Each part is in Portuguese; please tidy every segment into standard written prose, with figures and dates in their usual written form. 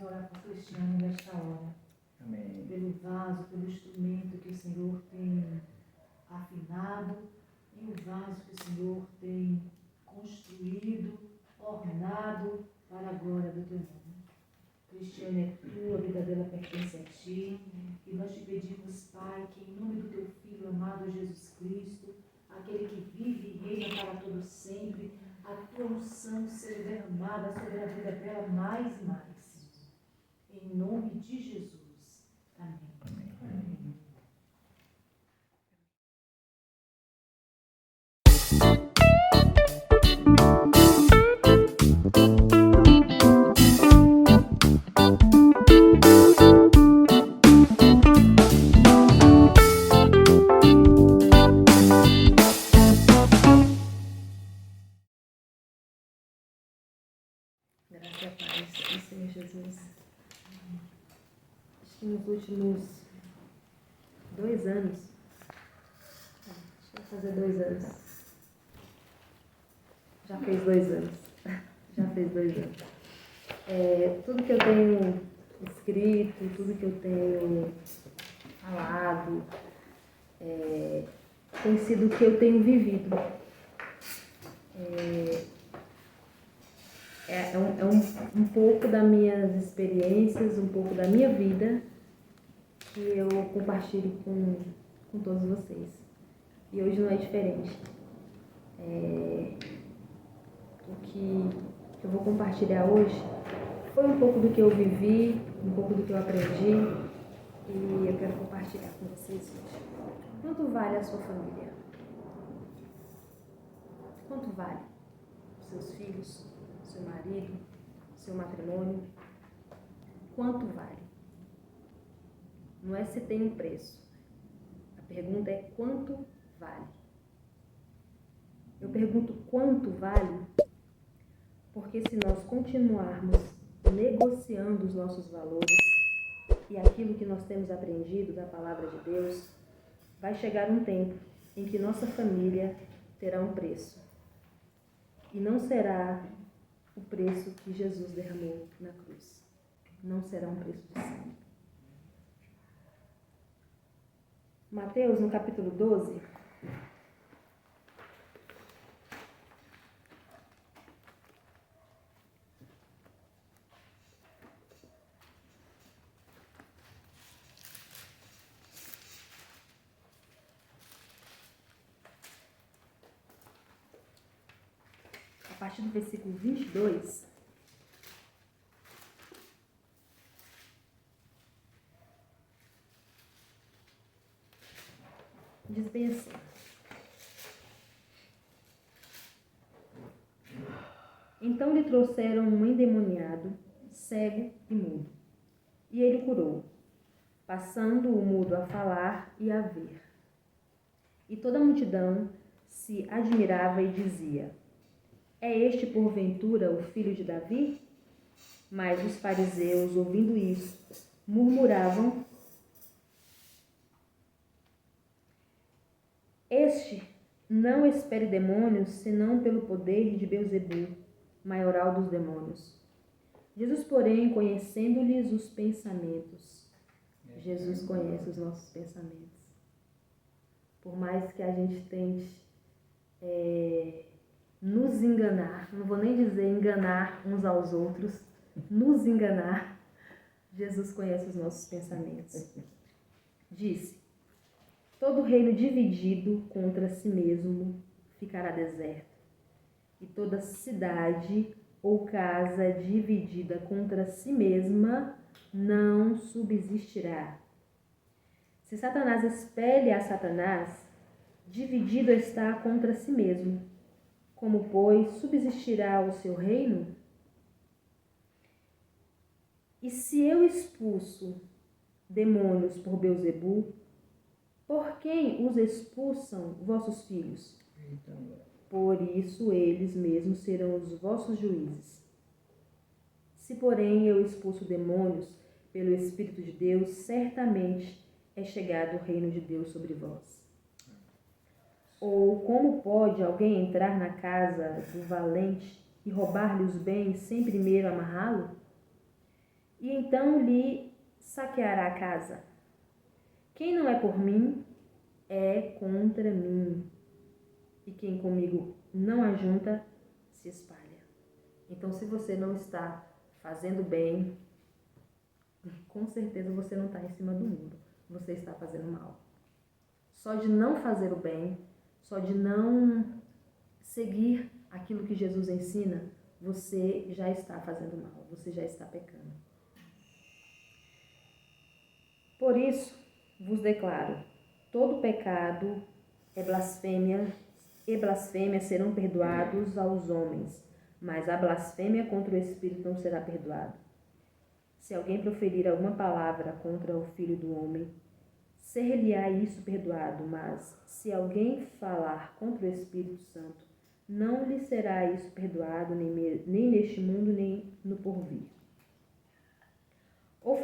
orar por Cristiano nesta hora. Amém. Pelo vaso, pelo instrumento que o Senhor tem afinado e o vaso que o Senhor tem construído, ornado para a glória do teu nome. Cristiano é tua, a vida dela pertence a ti. E nós te pedimos, Pai, que em nome do teu Filho amado Jesus Cristo, aquele que vive e reina para todo sempre, a tua unção seja derramada sobre a vida dela mais e mais. Em nome de Jesus. Amém. Amém. Graças a paz do Senhor Jesus. Acho que nos últimos 2 anos, acho que vai fazer 2 anos. Já fez 2 anos. Já fez 2 anos. Tudo que eu tenho escrito, tudo que eu tenho falado, tem sido o que eu tenho vivido. Um pouco das minhas experiências, um pouco da minha vida que eu compartilho com todos vocês. E hoje não é diferente. O que eu vou compartilhar hoje foi um pouco do que eu vivi, um pouco do que eu aprendi e eu quero compartilhar com vocês hoje. Quanto vale a sua família? Quanto vale os seus filhos? Seu marido, seu matrimônio, quanto vale? Não é se tem um preço. A pergunta é quanto vale? Eu pergunto quanto vale porque se nós continuarmos negociando os nossos valores e aquilo que nós temos aprendido da palavra de Deus, vai chegar um tempo em que nossa família terá um preço. E não será o preço que Jesus derramou na cruz. Não será um preço de sangue. Mateus, no capítulo 12, a partir do versículo 22, diz bem assim: Então lhe trouxeram um endemoniado, cego e mudo, e ele curou, passando o mudo a falar e a ver. E toda a multidão se admirava e dizia: É este porventura o filho de Davi? Mas os fariseus, ouvindo isso, murmuravam: Este não expele demônios, senão pelo poder de Beelzebul, maioral dos demônios. Jesus, porém, conhecendo-lhes os pensamentos. Jesus conhece os nossos pensamentos. Por mais que a gente tente nos enganar, não vou nem dizer enganar uns aos outros, nos enganar, Jesus conhece os nossos pensamentos. Disse: Todo reino dividido contra si mesmo ficará deserto, e toda cidade ou casa dividida contra si mesma não subsistirá. Se Satanás expele a Satanás, dividido está contra si mesmo. Como, pois, subsistirá o seu reino? E se eu expulso demônios por Beelzebul, por quem os expulsam vossos filhos? Por isso eles mesmos serão os vossos juízes. Se, porém, eu expulso demônios pelo Espírito de Deus, certamente é chegado o reino de Deus sobre vós. Ou como pode alguém entrar na casa do valente e roubar-lhe os bens sem primeiro amarrá-lo? e então lhe saqueará a casa. Quem não é por mim, é contra mim. E quem comigo não ajunta, se espalha. Então, se você não está fazendo bem, com certeza você não está em cima do muro. Você está fazendo mal. Só de não fazer o bem, só de não seguir aquilo que Jesus ensina, você já está fazendo mal, você já está pecando. Por isso, vos declaro, todo pecado é blasfêmia, e blasfêmia serão perdoados aos homens, mas a blasfêmia contra o Espírito não será perdoada. Se alguém proferir alguma palavra contra o Filho do Homem, ser-lhe-á isso perdoado, mas se alguém falar contra o Espírito Santo, não lhe será isso perdoado, nem neste mundo, nem no porvir. Ou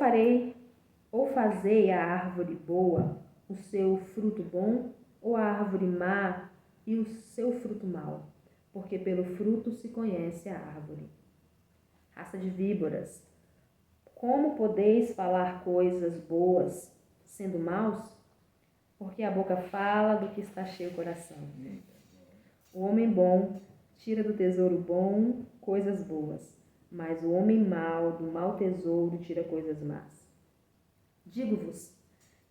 fazei a árvore boa o seu fruto bom, ou a árvore má e o seu fruto mau, porque pelo fruto se conhece a árvore. Raça de víboras, como podeis falar coisas boas sendo maus? Porque a boca fala do que está cheio o coração. O homem bom tira do tesouro bom coisas boas, mas o homem mau do mau tesouro tira coisas más. Digo-vos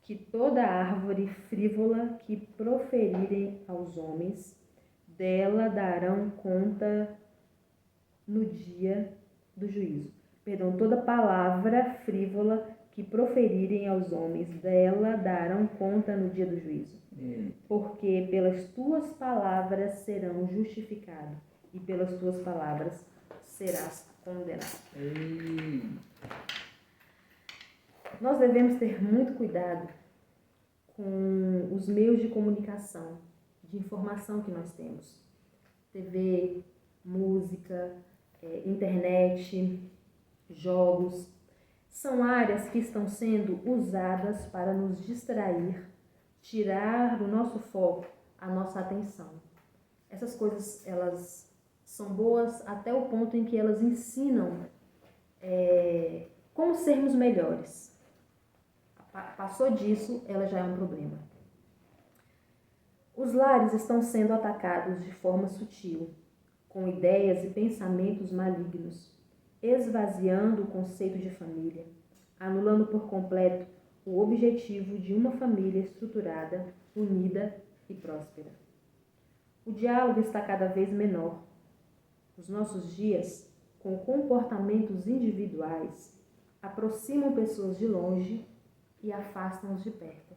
que toda árvore frívola que proferirem aos homens, dela darão conta no dia do juízo. Toda palavra frívola que proferirem aos homens, dela darão conta no dia do juízo. Porque pelas tuas palavras serão justificados, e pelas tuas palavras serás condenado. Nós devemos ter muito cuidado com os meios de comunicação, de informação que nós temos. TV, música, internet, jogos. São áreas que estão sendo usadas para nos distrair, tirar do nosso foco a nossa atenção. Essas coisas, elas são boas até o ponto em que elas ensinam como sermos melhores. Passou disso, ela já é um problema. Os lares estão sendo atacados de forma sutil, com ideias e pensamentos malignos, esvaziando o conceito de família, anulando por completo o objetivo de uma família estruturada, unida e próspera. O diálogo está cada vez menor. Os nossos dias, com comportamentos individuais, aproximam pessoas de longe e afastam-os de perto.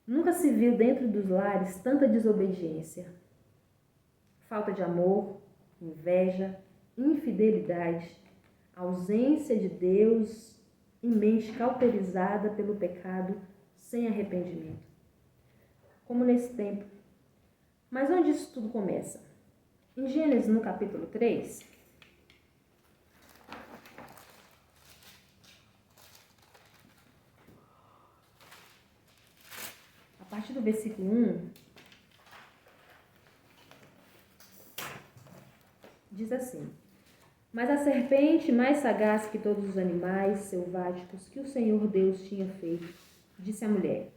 Nunca se viu dentro dos lares tanta desobediência, falta de amor, inveja, infidelidade, ausência de Deus e mente cauterizada pelo pecado sem arrependimento. Como nesse tempo. Mas onde isso tudo começa? Em Gênesis, no capítulo 3, a partir do versículo 1, diz assim: Mas a serpente, mais sagaz que todos os animais selváticos que o Senhor Deus tinha feito, disse à mulher: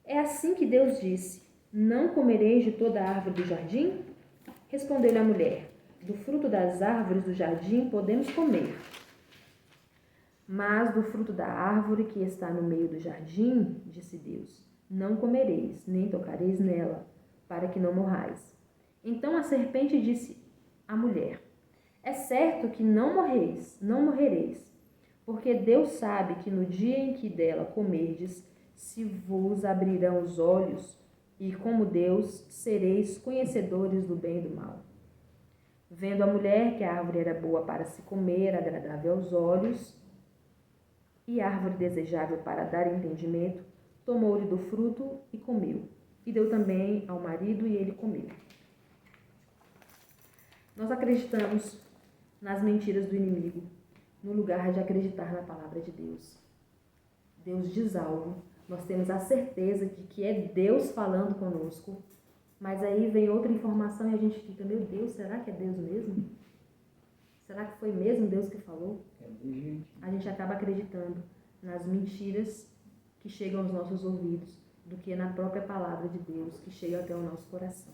É assim que Deus disse: Não comereis de toda a árvore do jardim? Respondeu-lhe a mulher: Do fruto das árvores do jardim podemos comer. Mas do fruto da árvore que está no meio do jardim, disse Deus, não comereis, nem tocareis nela, para que não morrais. Então a serpente disse à mulher: É certo que não morrereis, porque Deus sabe que no dia em que dela comerdes, se vos abrirão os olhos, e como Deus, sereis conhecedores do bem e do mal. Vendo a mulher que a árvore era boa para se comer, agradável aos olhos, e árvore desejável para dar entendimento, tomou-lhe do fruto e comeu, e deu também ao marido, e ele comeu. Nós acreditamos nas mentiras do inimigo, no lugar de acreditar na palavra de Deus. Deus diz algo, nós temos a certeza de que é Deus falando conosco, mas aí vem outra informação e a gente fica: meu Deus, será que é Deus mesmo? Será que foi mesmo Deus que falou? A gente acaba acreditando nas mentiras que chegam aos nossos ouvidos do que na própria palavra de Deus que chega até o nosso coração.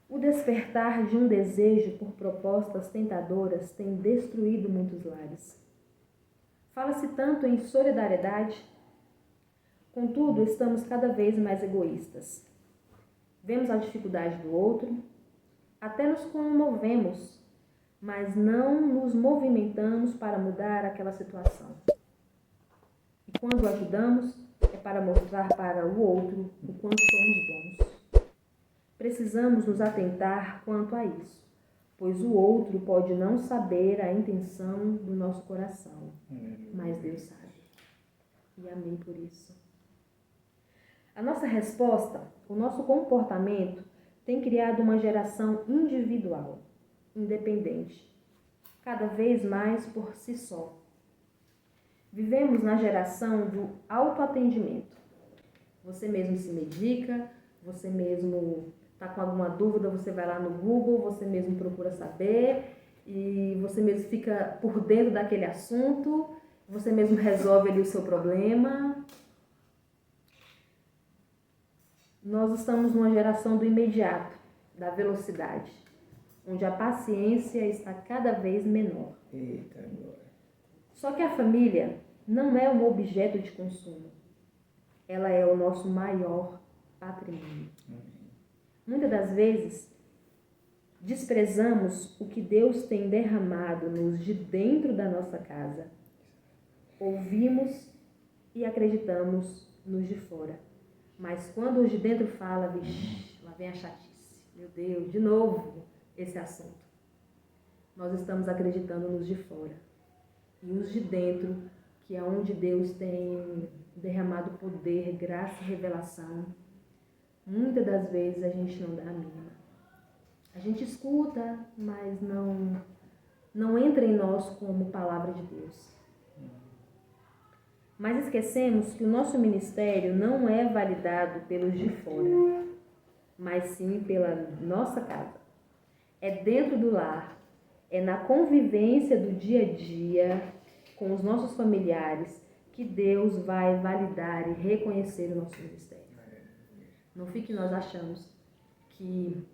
O despertar de um desejo por propostas tentadoras tem destruído muitos lares. Fala-se tanto em solidariedade, contudo, estamos cada vez mais egoístas. Vemos a dificuldade do outro, até nos comovemos, mas não nos movimentamos para mudar aquela situação. E quando ajudamos, é para mostrar para o outro o quanto somos bons. Precisamos nos atentar quanto a isso, pois o outro pode não saber a intenção do nosso coração, mas Deus sabe. E amém por isso. A nossa resposta, o nosso comportamento, tem criado uma geração individual, independente, cada vez mais por si só. Vivemos na geração do autoatendimento. Você mesmo se medica, você mesmo está com alguma dúvida, você vai lá no Google, você mesmo procura saber e você mesmo fica por dentro daquele assunto, você mesmo resolve ali o seu problema. Nós estamos numa geração do imediato, da velocidade, onde a paciência está cada vez menor. Só que a família não é um objeto de consumo. Ela é o nosso maior patrimônio. Muitas das vezes, desprezamos o que Deus tem derramado nos de dentro da nossa casa. Ouvimos e acreditamos nos de fora. Mas quando os de dentro falam, vixe, lá vem a chatice. Meu Deus, de novo esse assunto. Nós estamos acreditando nos de fora. E os de dentro, que é onde Deus tem derramado poder, graça e revelação, muitas das vezes a gente não dá a mínima. A gente escuta, mas não entra em nós como palavra de Deus. Mas esquecemos que o nosso ministério não é validado pelos de fora, mas sim pela nossa casa. É dentro do lar, é na convivência do dia a dia com os nossos familiares que Deus vai validar e reconhecer o nosso ministério. Não fique nós achamos que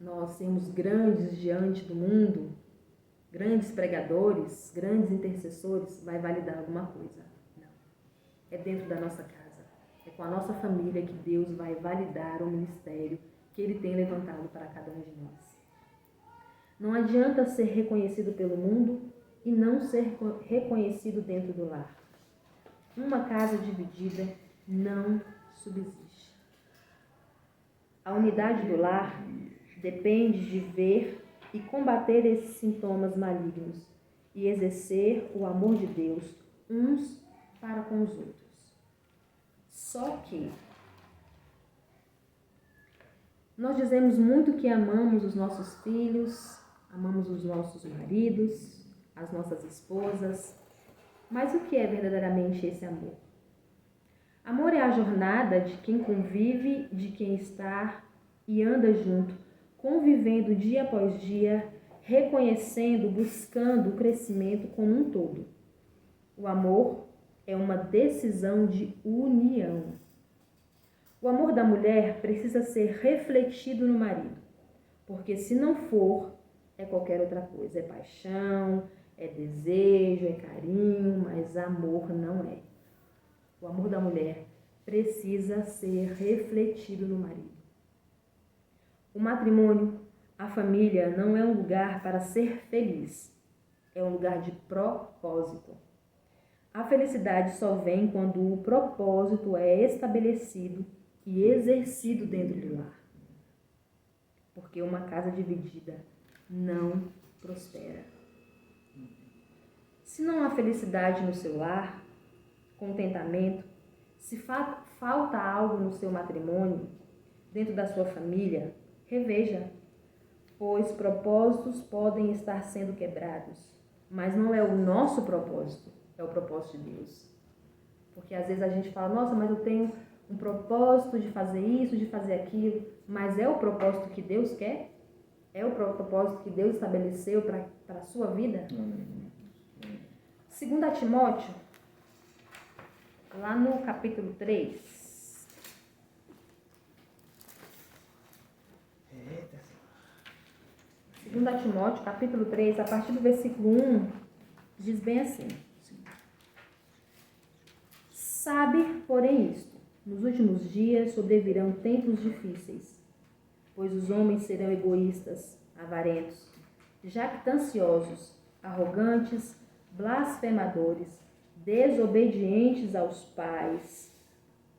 nós sermos grandes diante do mundo, grandes pregadores, grandes intercessores, vai validar alguma coisa. Não. É dentro da nossa casa. É com a nossa família que Deus vai validar o ministério que Ele tem levantado para cada um de nós. Não adianta ser reconhecido pelo mundo e não ser reconhecido dentro do lar. Uma casa dividida não subsiste. A unidade do lar depende de ver e combater esses sintomas malignos e exercer o amor de Deus uns para com os outros. Só que nós dizemos muito que amamos os nossos filhos, amamos os nossos maridos, as nossas esposas, mas o que é verdadeiramente esse amor? Amor é a jornada de quem convive, de quem está e anda junto, convivendo dia após dia, reconhecendo, buscando o crescimento como um todo. O amor é uma decisão de união. O amor da mulher precisa ser refletido no marido, porque se não for, é qualquer outra coisa. É paixão, é desejo, é carinho, mas amor não é. O amor da mulher precisa ser refletido no marido. O matrimônio, a família, não é um lugar para ser feliz, é um lugar de propósito. A felicidade só vem quando o propósito é estabelecido e exercido dentro do lar. Porque uma casa dividida não prospera. Se não há felicidade no seu lar, contentamento, se falta algo no seu matrimônio, dentro da sua família, reveja, pois propósitos podem estar sendo quebrados, mas não é o nosso propósito, é o propósito de Deus. Porque às vezes a gente fala, nossa, mas eu tenho um propósito de fazer isso, de fazer aquilo, mas é o propósito que Deus quer? É o propósito que Deus estabeleceu para a sua vida? 2 Timóteo, lá no capítulo 3. Eita. 2 Timóteo, capítulo 3, a partir do versículo 1, diz bem assim: Sabe, porém, isto: nos últimos dias sobrevirão tempos difíceis, pois os homens serão egoístas, avarentos, jactanciosos, arrogantes, blasfemadores, desobedientes aos pais,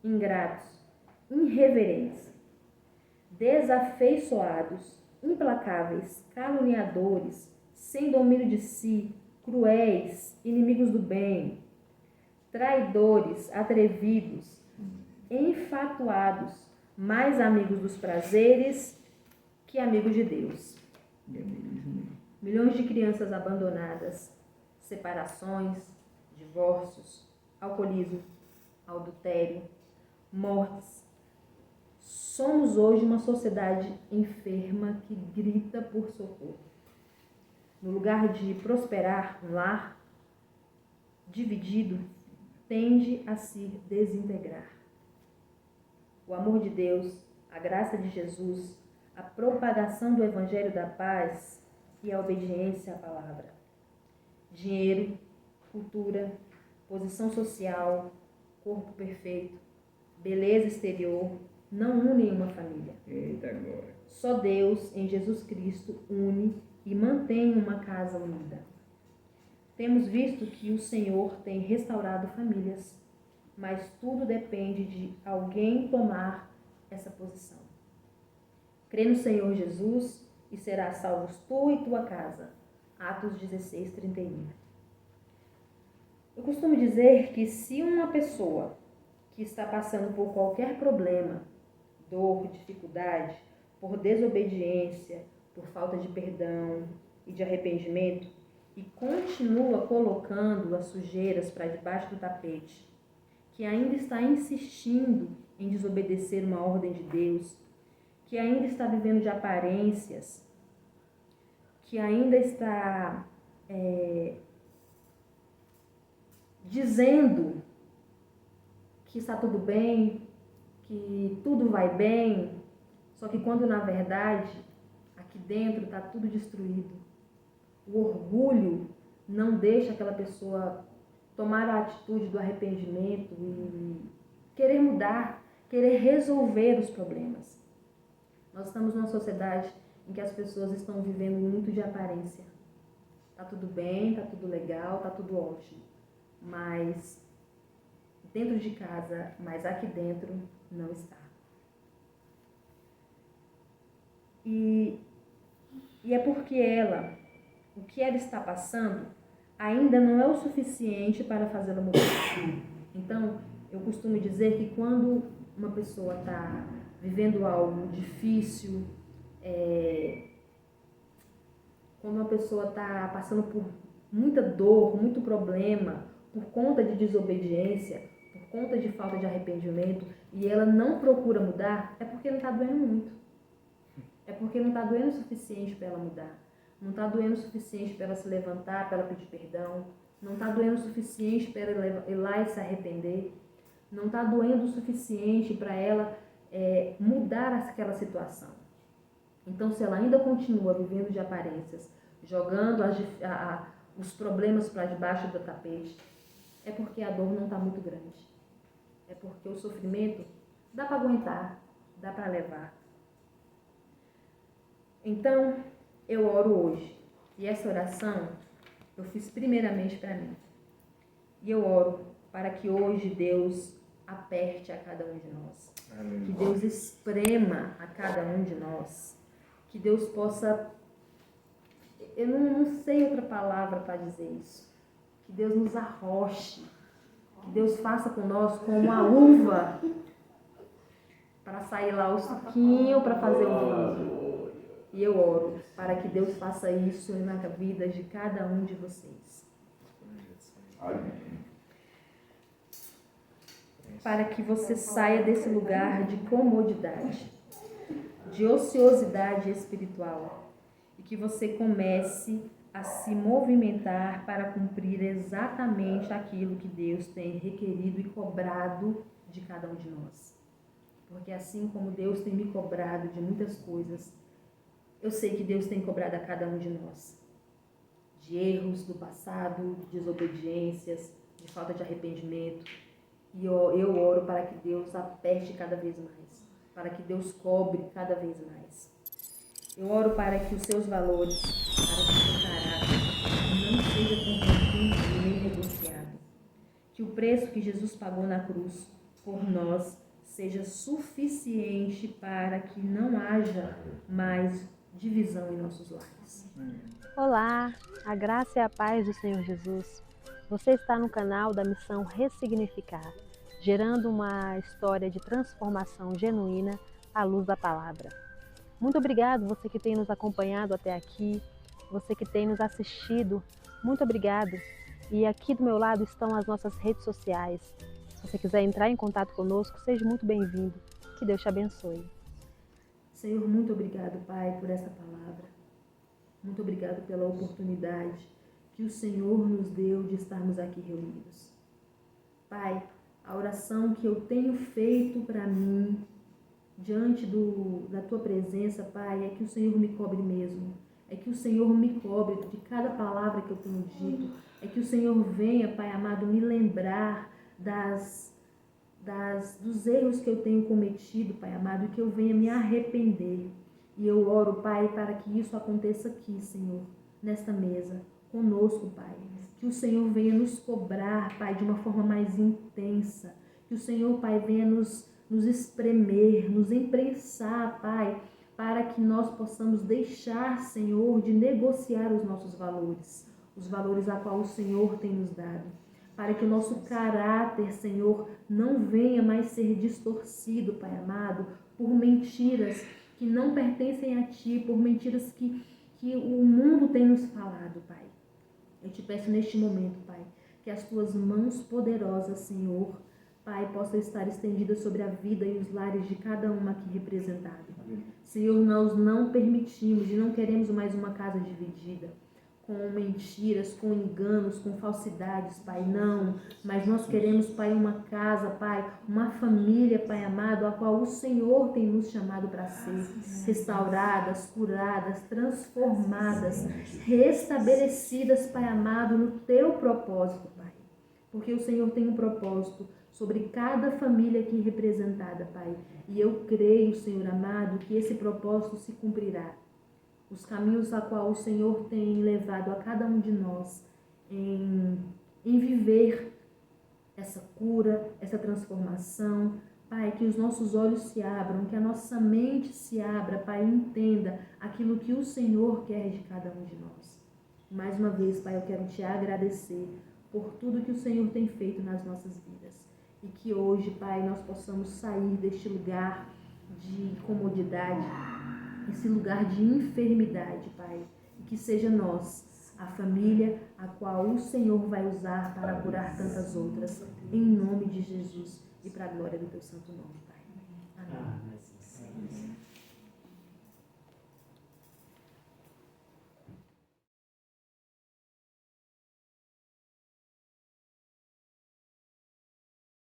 ingratos, irreverentes, desafeiçoados, implacáveis, caluniadores, sem domínio de si, cruéis, inimigos do bem, traidores, atrevidos, enfatuados, mais amigos dos prazeres que amigos de Deus. Milhões de crianças abandonadas, separações, divórcios, alcoolismo, adultério, mortes. Somos hoje uma sociedade enferma que grita por socorro. No lugar de prosperar um lar dividido, tende a se desintegrar. O amor de Deus, a graça de Jesus, a propagação do Evangelho da paz e a obediência à palavra. Dinheiro, cultura, posição social, corpo perfeito, beleza exterior, não unem uma família. Eita agora. Só Deus, em Jesus Cristo, une e mantém uma casa unida. Temos visto que o Senhor tem restaurado famílias, mas tudo depende de alguém tomar essa posição. Crê no Senhor Jesus e serás salvos tu e tua casa. Atos 16:31. Eu costumo dizer que se uma pessoa que está passando por qualquer problema, dor, dificuldade, por desobediência, por falta de perdão e de arrependimento, e continua colocando as sujeiras para debaixo do tapete, que ainda está insistindo em desobedecer uma ordem de Deus, que ainda está vivendo de aparências, que ainda está dizendo que está tudo bem, que tudo vai bem, só que quando na verdade aqui dentro está tudo destruído. O orgulho não deixa aquela pessoa tomar a atitude do arrependimento e querer mudar, querer resolver os problemas. Nós estamos numa sociedade em que as pessoas estão vivendo muito de aparência. Tá tudo bem, tá tudo legal, tá tudo ótimo. Mas dentro de casa, mas aqui dentro não está. E é porque o que ela está passando, ainda não é o suficiente para fazê-la mudar. Então, eu costumo dizer que quando uma pessoa está vivendo algo difícil, quando uma pessoa está passando por muita dor, muito problema, por conta de desobediência, por conta de falta de arrependimento, e ela não procura mudar, é porque não está doendo muito. É porque não está doendo o suficiente para ela mudar. Não está doendo o suficiente para ela se levantar, para ela pedir perdão. Não está doendo o suficiente para ela ir lá e se arrepender. Não está doendo o suficiente para ela mudar aquela situação. Então, se ela ainda continua vivendo de aparências, jogando os problemas para debaixo do tapete, é porque a dor não está muito grande. É porque o sofrimento dá para aguentar, dá para levar. Então, eu oro hoje. E essa oração eu fiz primeiramente para mim. E eu oro para que hoje Deus aperte a cada um de nós. Amém. Que Deus esprema a cada um de nós. Que Deus possa... Eu não sei outra palavra para dizer isso. Que Deus nos arroche. Que Deus faça com nós como a uva. Para sair lá o suquinho, para fazer o vinho. E eu oro para que Deus faça isso na vida de cada um de vocês. Para que você saia desse lugar de comodidade, de ociosidade espiritual, e que você comece a se movimentar para cumprir exatamente aquilo que Deus tem requerido e cobrado de cada um de nós. Porque assim como Deus tem me cobrado de muitas coisas, eu sei que Deus tem cobrado a cada um de nós. De erros do passado, de desobediências, de falta de arrependimento. E eu oro para que Deus aperte cada vez mais, para que Deus cobre cada vez mais. Eu oro para que os seus valores, para que o seu caráter não seja corrompido nem negociado. Que o preço que Jesus pagou na cruz por nós seja suficiente para que não haja mais divisão em nossos lares. Olá, a graça e a paz do Senhor Jesus. Você está no canal da Missão Ressignificar, gerando uma história de transformação genuína à luz da palavra. Muito obrigado você que tem nos acompanhado até aqui, você que tem nos assistido, muito obrigado. E aqui do meu lado estão as nossas redes sociais. Se você quiser entrar em contato conosco, seja muito bem-vindo. Que Deus te abençoe. Senhor, muito obrigado, Pai, por essa palavra. Muito obrigado pela oportunidade que o Senhor nos deu de estarmos aqui reunidos. Pai, a oração que eu tenho feito para mim, diante da Tua presença, Pai, é que o Senhor me cobre mesmo. É que o Senhor me cobre de cada palavra que eu tenho dito. É que o Senhor venha, Pai amado, me lembrar dos erros que eu tenho cometido, Pai amado, e que eu venha me arrepender. E eu oro, Pai, para que isso aconteça aqui, Senhor, nesta mesa, conosco, Pai. Que o Senhor venha nos cobrar, Pai, de uma forma mais intensa. Que o Senhor, Pai, venha nos espremer, nos imprensar, Pai, para que nós possamos deixar, Senhor, de negociar os nossos valores, os valores a qual o Senhor tem nos dado. Para que o nosso caráter, Senhor, não venha mais ser distorcido, Pai amado, por mentiras que não pertencem a Ti, por mentiras que o mundo tem nos falado, Pai. Eu te peço neste momento, Pai, que as Tuas mãos poderosas, Senhor, Pai, possam estar estendidas sobre a vida e os lares de cada uma aqui representada. Senhor, nós não permitimos e não queremos mais uma casa dividida, com mentiras, com enganos, com falsidades, Pai, não. Mas nós queremos, Pai, uma casa, Pai, uma família, Pai amado, a qual o Senhor tem nos chamado para ser restauradas, curadas, transformadas, restabelecidas, Pai amado, no Teu propósito, Pai. Porque o Senhor tem um propósito sobre cada família aqui representada, Pai. E eu creio, Senhor amado, que esse propósito se cumprirá. Os caminhos a qual o Senhor tem levado a cada um de nós em viver essa cura, essa transformação. Pai, que os nossos olhos se abram, que a nossa mente se abra, Pai, e entenda aquilo que o Senhor quer de cada um de nós. Mais uma vez, Pai, eu quero Te agradecer por tudo que o Senhor tem feito nas nossas vidas. E que hoje, Pai, nós possamos sair deste lugar de comodidade, esse lugar de enfermidade, Pai, e que seja nós, a família a qual o Senhor vai usar para curar tantas outras, em nome de Jesus e para a glória do Teu santo nome, Pai. Amém.